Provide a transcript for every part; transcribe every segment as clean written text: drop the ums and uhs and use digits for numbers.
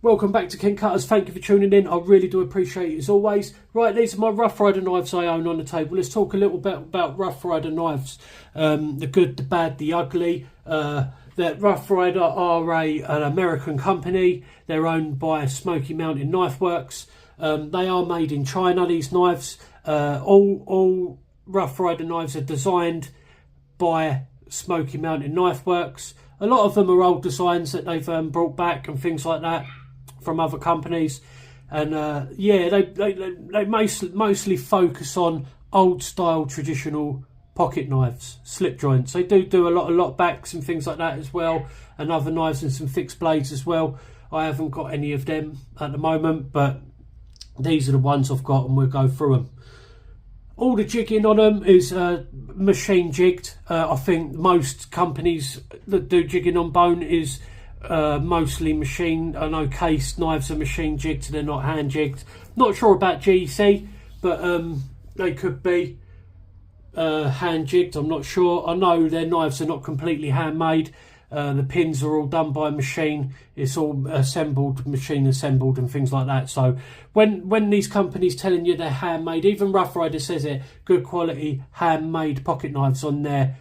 Welcome back to Ken Cutters. Thank you for tuning in. I really do appreciate it as always. Right, these are my Rough Rider knives I own on the table. Let's talk a little bit about Rough Rider knives. The good, the bad, the ugly. That Rough Rider are an American company. They're owned by Smoky Mountain Knife Works. They are made in China, these knives. All Rough Rider knives are designed by Smoky Mountain Knife Works. A lot of them are old designs that they've brought back and things like that from other companies, and they mostly focus on old style traditional pocket knives, slip joints. They do a lot backs and things like that as well, and other knives and some fixed blades as well. I haven't got any of them at the moment, but these are the ones I've got, and we'll go through them. All the jigging on them is machine jigged. I think most companies that do jigging on bone is mostly machine. I know case knives are machine jigged, they're not hand jigged. Not sure about GC, but they could be hand jigged. I'm not sure. I know their knives are not completely handmade. The pins are all done by machine. It's all machine assembled and things like that. So when these companies telling you they're handmade, even Rough Rider says it, good quality handmade pocket knives on their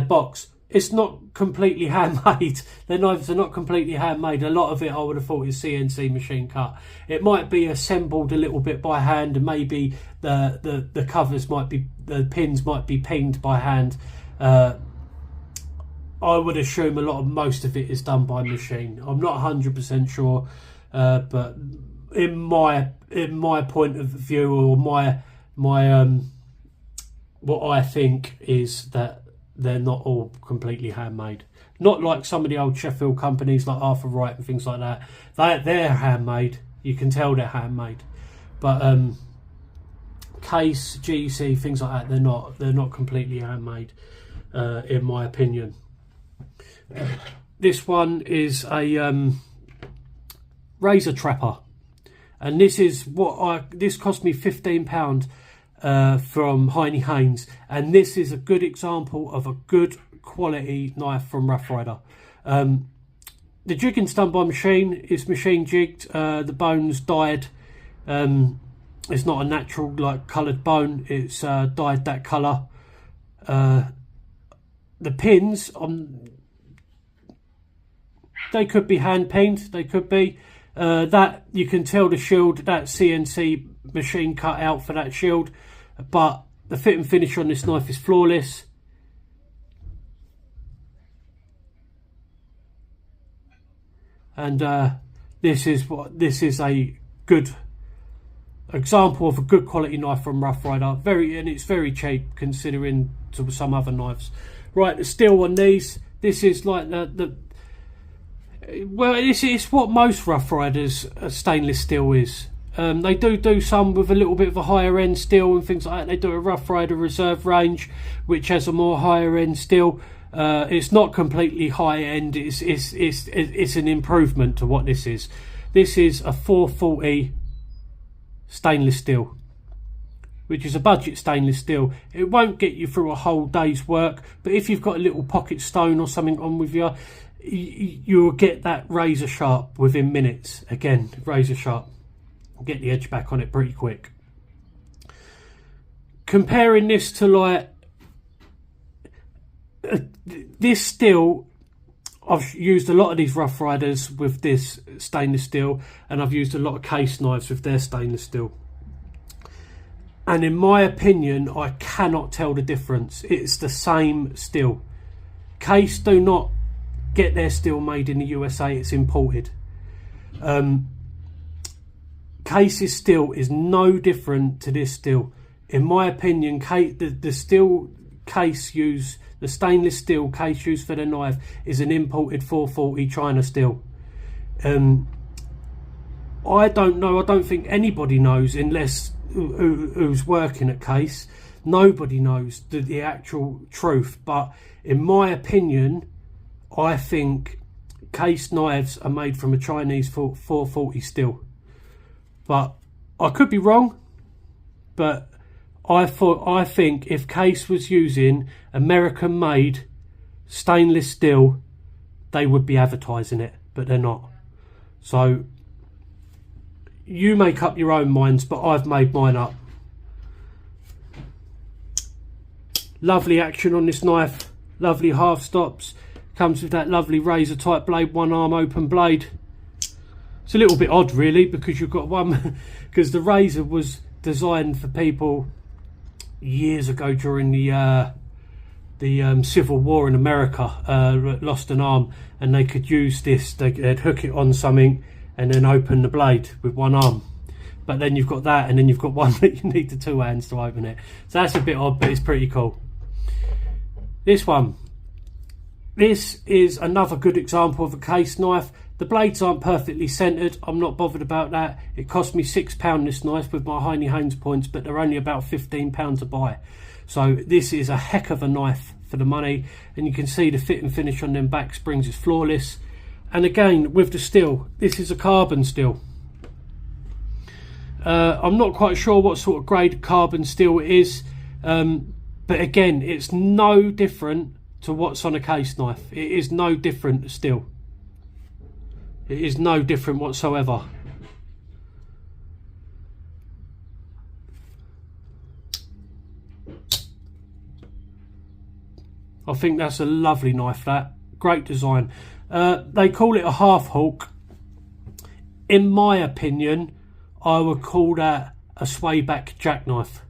box. It's not completely handmade. Their knives are not completely handmade. A lot of it I would have thought is CNC machine cut. It might be assembled a little bit by hand, and maybe the covers might be, the pins might be pinged by hand. I would assume most of it is done by machine. I'm not 100% sure, but in my point of view, or my what I think is that they're not all completely handmade. Not like some of the old Sheffield companies like Arthur Wright and things like that. They're handmade. You can tell they're handmade. But Case, GC, things like that, they're not completely handmade, in my opinion. This one is a razor trapper, and this is this cost me £15 from Heine Haynes, and this is a good example of a good quality knife from Rough Rider. The jigging's done by machine. It's machine jigged. The bone's dyed. It's not a natural coloured bone. It's dyed that colour. The pins they could be hand penned. They could be that you can tell the shield, that CNC machine cut out for that shield, but the fit and finish on this knife is flawless. And this is a good example of a good quality knife from Rough Rider. And it's very cheap considering to some other knives. Right, the steel on these. This is like it's what most Rough Riders stainless steel is. They do some with a little bit of a higher end steel and things like that. They do a Rough Rider Reserve range, which has a more higher end steel. It's not completely high end. It's an improvement to what this is. This is a 440 stainless steel, which is a budget stainless steel. It won't get you through a whole day's work, but if you've got a little pocket stone or something on with you, you'll get that razor sharp within minutes. Again, razor sharp. Get the edge back on it pretty quick. Comparing this to this steel, I've used a lot of these Rough Riders with this stainless steel, and I've used a lot of case knives with their stainless steel. And in my opinion, I cannot tell the difference. It's the same steel. Case do not get their steel made in the USA, it's imported. Case's steel is no different to this steel. In my opinion, the steel case used, the stainless steel case used for the knife is an imported 440 China steel. I don't know, I don't think anybody knows, unless who's working at Case. Nobody knows the actual truth, but in my opinion, I think Case knives are made from a Chinese 440 steel. But I could be wrong, but I think if Case was using American made stainless steel, they would be advertising it, but they're not. So you make up your own minds, but I've made mine up. Lovely action on this knife, lovely half stops, comes with that lovely razor type blade, one arm open blade. It's a little bit odd really, because you've got one, because the razor was designed for people years ago during the Civil War in America, lost an arm, and they could use this, they'd hook it on something and then open the blade with one arm. But then you've got that, and then you've got one that you need the two hands to open it. So that's a bit odd, but it's pretty cool. This one, this is another good example of a case knife. The blades aren't perfectly centered. I'm not bothered about that. It cost me £6 this knife with my Heine Haynes points, but they're only about £15 to buy. So this is a heck of a knife for the money, and you can see the fit and finish on them back springs is flawless. And again, with the steel, this is a carbon steel. I'm not quite sure what sort of grade carbon steel it is, but again, it's no different to what's on a case knife. It is no different still. It is no different whatsoever. I think that's a lovely knife, that. Great design. They call it a half hawk. In my opinion, I would call that a swayback jackknife,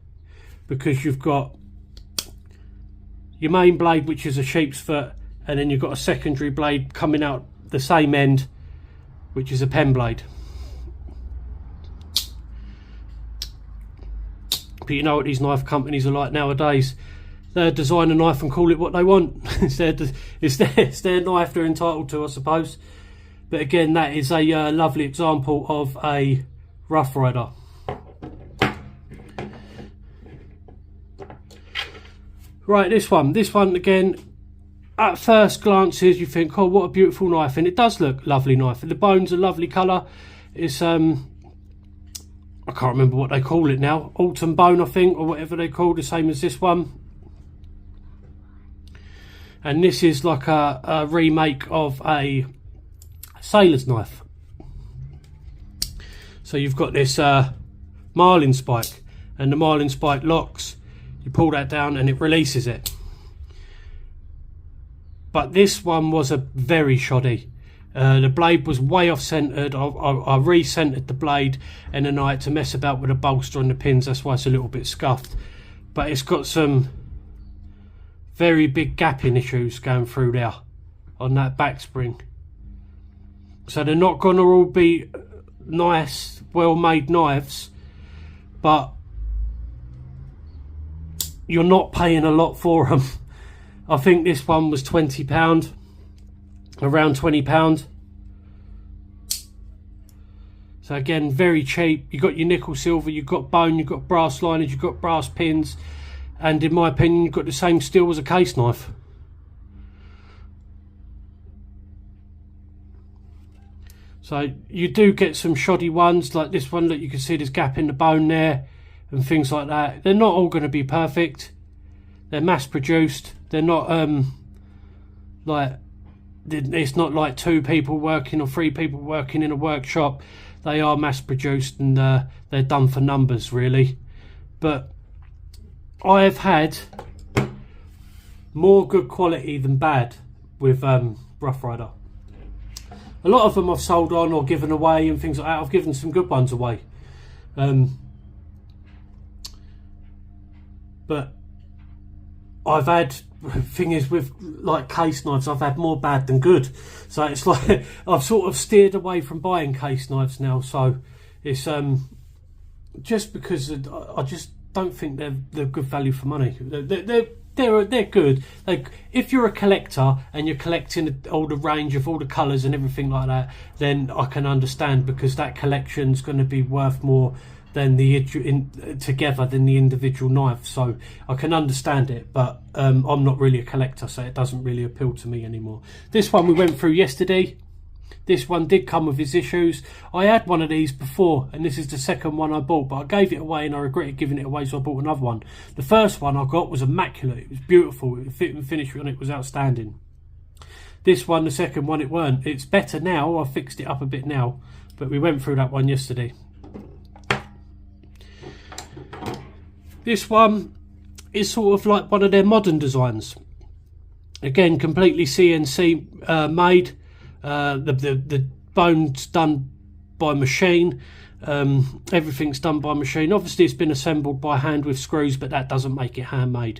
because you've got your main blade, which is a sheep's foot, and then you've got a secondary blade coming out the same end, which is a pen blade. But you know what these knife companies are like nowadays. They design a knife and call it what they want. It's their knife they're entitled to, I suppose. But again, that is a lovely example of a Rough Rider. Right, this one again, at first glances you think, oh, what a beautiful knife, and it does look lovely knife, and the bone's a lovely colour. It's I can't remember what they call it now, autumn bone I think, or whatever they call, the same as this one. And this is like a remake of a sailor's knife. So you've got this marlin spike, and the marlin spike locks. You pull that down and it releases it. But this one was a very shoddy. The blade was way off centered. I re-centered the blade, and then I had to mess about with the bolster and the pins. That's why it's a little bit scuffed. But it's got some very big gapping issues going through there on that back spring. So they're not going to all be nice, well-made knives, but you're not paying a lot for them. I think this one was £20, around £20. So again, very cheap. You've got your nickel silver, you've got bone, you've got brass liners, you've got brass pins, and in my opinion, you've got the same steel as a case knife. So you do get some shoddy ones, like this one that you can see there's gap in the bone there and things like that. They're not all going to be perfect. They're mass produced. They're not like, it's not like 2 people working or 3 people working in a workshop. They are mass produced, and they're done for numbers really. But I have had more good quality than bad with Rough Rider. A lot of them I've sold on or given away and things like that. I've given some good ones away. But I've had, thing is with like case knives, I've had more bad than good. So it's like I've sort of steered away from buying case knives now. So it's just because I just don't think they're good value for money. They're good. Like, if you're a collector and you're collecting all the range of all the colours and everything like that, then I can understand, because that collection's going to be worth more than together than the individual knife. So I can understand it, but I'm not really a collector, so it doesn't really appeal to me anymore. This one we went through yesterday. This one did come with its issues. I had one of these before, and this is the second one I bought, but I gave it away and I regretted giving it away, so I bought another one. The first one I got was immaculate. It was beautiful. The fit and finish on it was outstanding. This one, the second one, it weren't. It's better now. I fixed it up a bit now, but we went through that one yesterday. This one is sort of like one of their modern designs. Again, completely CNC made. The bone's done by machine. Everything's done by machine. Obviously it's been assembled by hand with screws, but that doesn't make it handmade.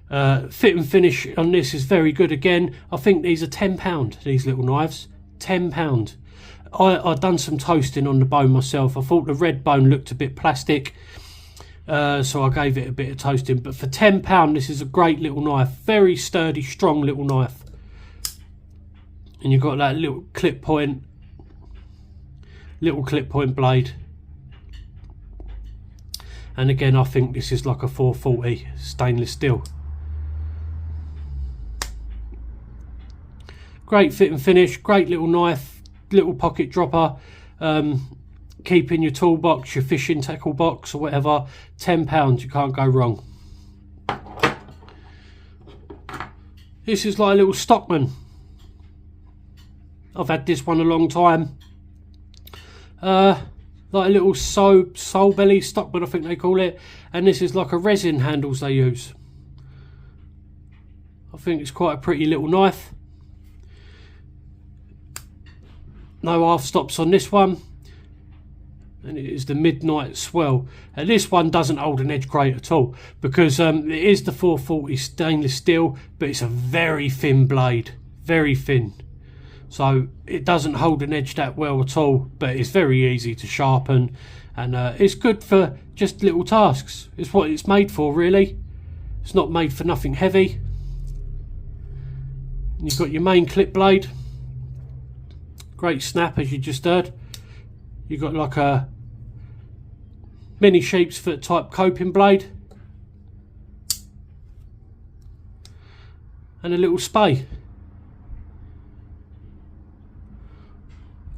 Fit and finish on this is very good. Again, I think these are £10, these little knives. £10. I've done some toasting on the bone myself. I thought the red bone looked a bit plastic, so I gave it a bit of toasting. But for £10, this is a great little knife. Very sturdy, strong little knife. And you've got that little clip point blade. And again, I think this is like a 440 stainless steel. Great fit and finish, great little knife, little pocket dropper. Keep in your toolbox, your fishing tackle box or whatever. £10, you can't go wrong. This is like a little Stockman. I've had this one a long time. Like a little sole belly Stockman, I think they call it. And this is like a resin handles they use. I think it's quite a pretty little knife. No half stops on this one. And it is the Midnight Swell. And this one doesn't hold an edge great at all, because it is the 440 stainless steel, but it's a very thin blade, very thin. So it doesn't hold an edge that well at all, but it's very easy to sharpen, and it's good for just little tasks. It's what it's made for, really. It's not made for nothing heavy. And you've got your main clip blade. Great snap, as you just heard. You've got like a mini sheep's foot type coping blade. And a little spay.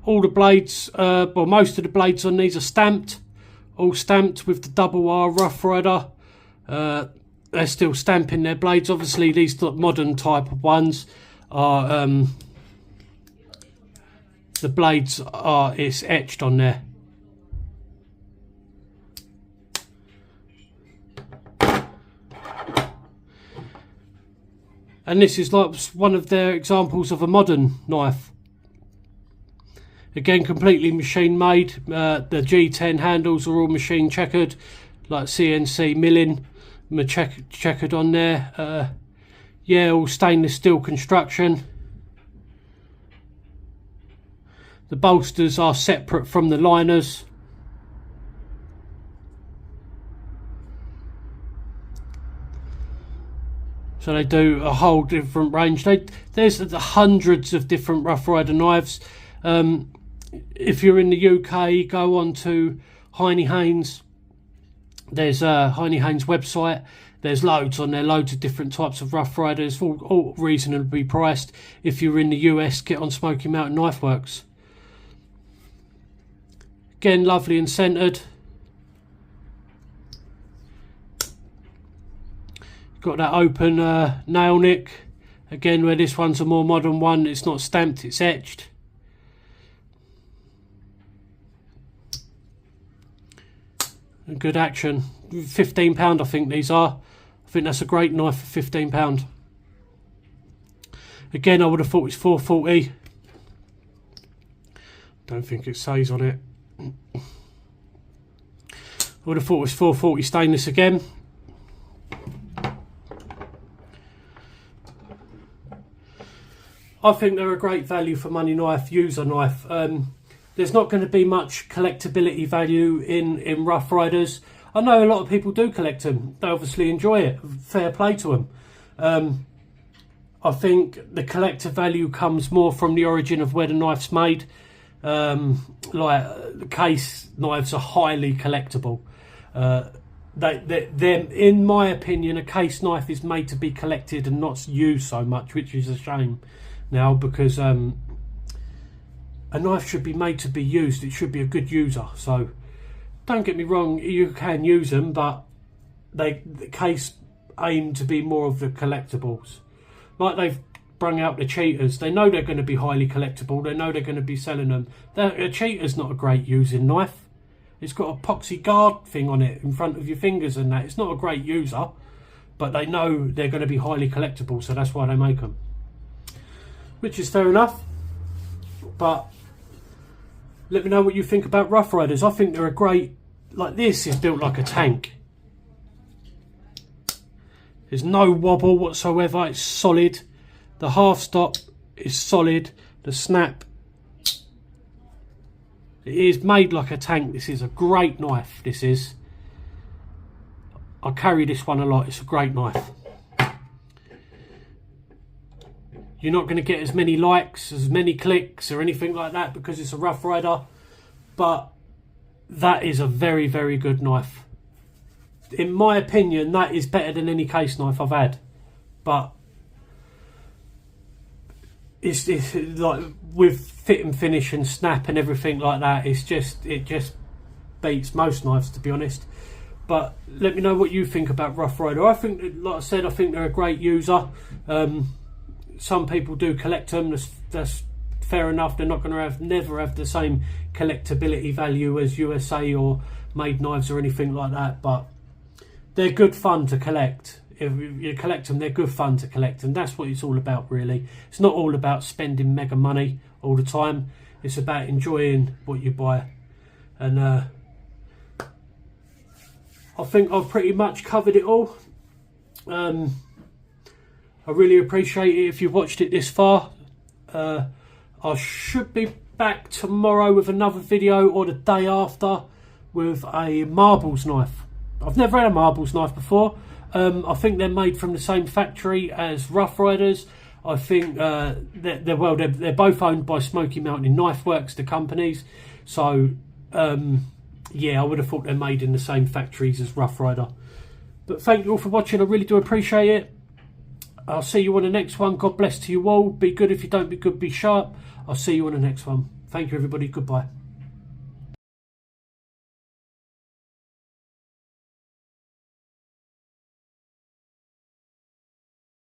All the blades, well, most of the blades on these are stamped. All stamped with the double R Rough Rider. They're still stamping their blades. Obviously, these modern type of ones are... the blades are, it's etched on there. And this is like one of their examples of a modern knife. Again, completely machine made. The G10 handles are all machine checkered, like CNC milling, checkered on there. Yeah, all stainless steel construction. The bolsters are separate from the liners. So they do a whole different range. There's hundreds of different Rough Rider knives. If you're in the UK, go on to Heine Haynes. There's a Heine Haynes website. There's loads on there, loads of different types of Rough Riders, all reasonably priced. If you're in the US, get on Smoky Mountain Knife Works. Again, lovely and centered. Got that open nail nick. Again, where this one's a more modern one, it's not stamped, it's etched. And good action. £15, I think these are. I think that's a great knife for £15. Again, I would have thought it's 440. Don't think it says on it. I would have thought it was 440 stainless again. I think they're a great value for money knife, user knife. There's not going to be much collectability value in Rough Riders. I know a lot of people do collect them. They obviously enjoy it. Fair play to them. I think the collector value comes more from the origin of where the knife's made. Like the case knives are highly collectible. In my opinion, a case knife is made to be collected and not used so much, which is a shame now, because a knife should be made to be used. It should be a good user. So don't get me wrong, you can use them, but the case aim to be more of the collectibles. Like they've brung out the cheaters. They know they're going to be highly collectible. They know they're going to be selling them. A cheater's not a great using knife. It's got a epoxy guard thing on it in front of your fingers and that. It's not a great user, but they know they're going to be highly collectible, so that's why they make them. Which is fair enough. But let me know what you think about Rough Riders. I think they're a great... Like, this is built like a tank. There's no wobble whatsoever. It's solid. The half stop is solid. The snap, it is made like a tank. This is a great knife. This is. I carry this one a lot. It's a great knife. You're not going to get as many likes, as many clicks or anything like that because it's a Rough Rider, but that is a very, very good knife. In my opinion, that is better than any case knife I've had. But it's like with fit and finish and snap and everything like that, it just beats most knives, to be honest. But let me know what you think about Rough Rider. I think, like I said, I think they're a great user. Some people do collect them. That's fair enough. They're not going to never have the same collectability value as USA or made knives or anything like that, but they're good fun to collect. If you collect them, they're good fun to collect, and that's what it's all about, really. It's not all about spending mega money all the time. It's about enjoying what you buy. And I think I've pretty much covered it all. I really appreciate it if you watched it this far. I should be back tomorrow with another video, or the day after, with a marbles knife. I've never had a marbles knife before. I think they're made from the same factory as Rough Riders. I think they're both owned by Smoky Mountain Knife Works, the companies. So yeah, I would have thought they're made in the same factories as Rough Rider. But thank you all for watching. I really do appreciate it. I'll see you on the next one. God bless to you all. Be good if you don't. Be good. Be sharp. I'll see you on the next one. Thank you, everybody. Goodbye.